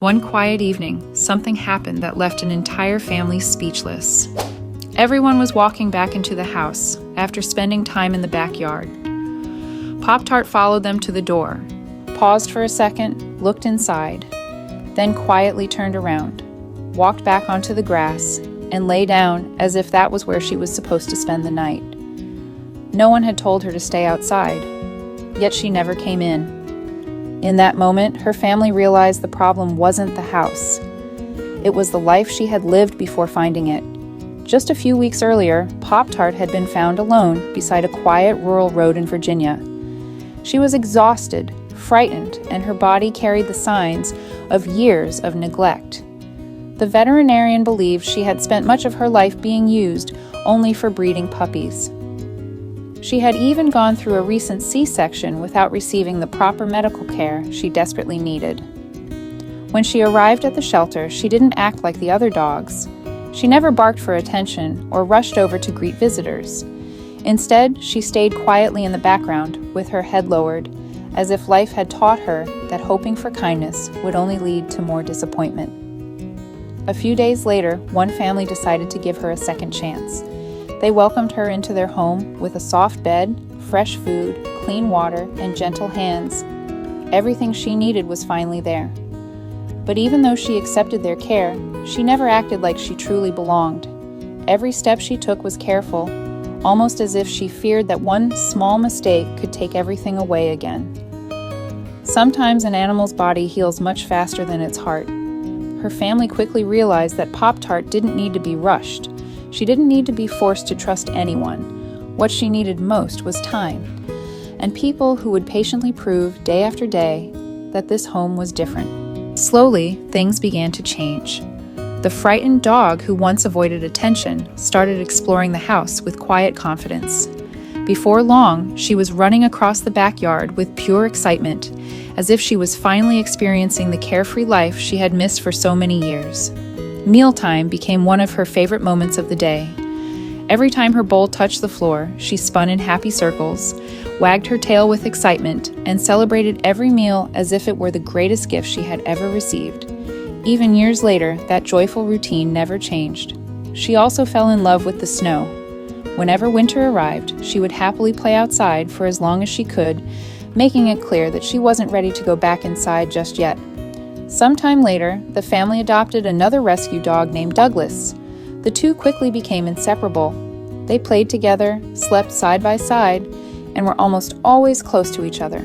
One quiet evening, something happened that left an entire family speechless. Everyone was walking back into the house after spending time in the backyard. Pop-Tart followed them to the door, paused for a second, looked inside, then quietly turned around, walked back onto the grass, and lay down as if that was where she was supposed to spend the night. No one had told her to stay outside, yet she never came in. In that moment, her family realized the problem wasn't the house. It was the life she had lived before finding it. Just a few weeks earlier, Pop-Tart had been found alone beside a quiet rural road in Virginia. She was exhausted, frightened, and her body carried the signs of years of neglect. The veterinarian believed she had spent much of her life being used only for breeding puppies. She had even gone through a recent C-section without receiving the proper medical care she desperately needed. When she arrived at the shelter, she didn't act like the other dogs. She never barked for attention or rushed over to greet visitors. Instead, she stayed quietly in the background with her head lowered, as if life had taught her that hoping for kindness would only lead to more disappointment. A few days later, one family decided to give her a second chance. They welcomed her into their home with a soft bed, fresh food, clean water, and gentle hands. Everything she needed was finally there. But even though she accepted their care, she never acted like she truly belonged. Every step she took was careful, almost as if she feared that one small mistake could take everything away again. Sometimes an animal's body heals much faster than its heart. Her family quickly realized that Pop-Tart didn't need to be rushed. She didn't need to be forced to trust anyone. What she needed most was time, and people who would patiently prove day after day that this home was different. Slowly, things began to change. The frightened dog who once avoided attention started exploring the house with quiet confidence. Before long, she was running across the backyard with pure excitement, as if she was finally experiencing the carefree life she had missed for so many years. Mealtime became one of her favorite moments of the day. Every time her bowl touched the floor, she spun in happy circles, wagged her tail with excitement, and celebrated every meal as if it were the greatest gift she had ever received. Even years later, that joyful routine never changed. She also fell in love with the snow. Whenever winter arrived, she would happily play outside for as long as she could, making it clear that she wasn't ready to go back inside just yet. Sometime later, the family adopted another rescue dog named Douglas. The two quickly became inseparable. They played together, slept side by side, and were almost always close to each other.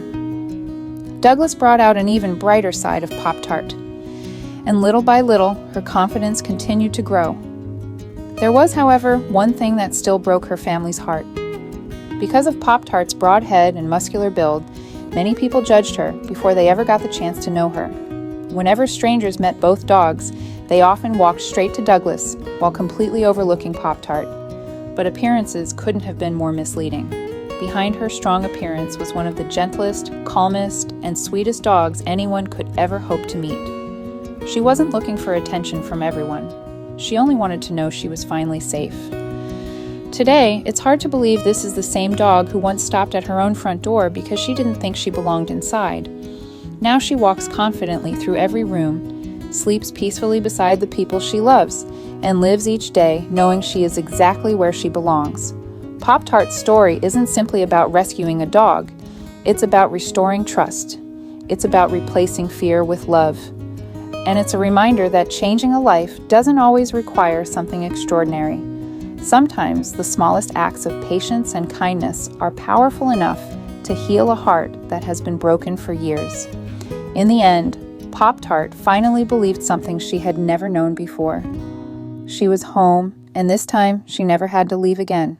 Douglas brought out an even brighter side of Pop-Tart, and little by little, her confidence continued to grow. There was, however, one thing that still broke her family's heart. Because of Pop-Tart's broad head and muscular build, many people judged her before they ever got the chance to know her. Whenever strangers met both dogs, they often walked straight to Douglas while completely overlooking Pop-Tart. But appearances couldn't have been more misleading. Behind her strong appearance was one of the gentlest, calmest, and sweetest dogs anyone could ever hope to meet. She wasn't looking for attention from everyone. She only wanted to know she was finally safe. Today, it's hard to believe this is the same dog who once stopped at her own front door because she didn't think she belonged inside. Now she walks confidently through every room, sleeps peacefully beside the people she loves, and lives each day knowing she is exactly where she belongs. Pop-Tart's story isn't simply about rescuing a dog. It's about restoring trust. It's about replacing fear with love. And it's a reminder that changing a life doesn't always require something extraordinary. Sometimes the smallest acts of patience and kindness are powerful enough to heal a heart that has been broken for years. In the end, Pop-Tart finally believed something she had never known before. She was home, and this time she never had to leave again.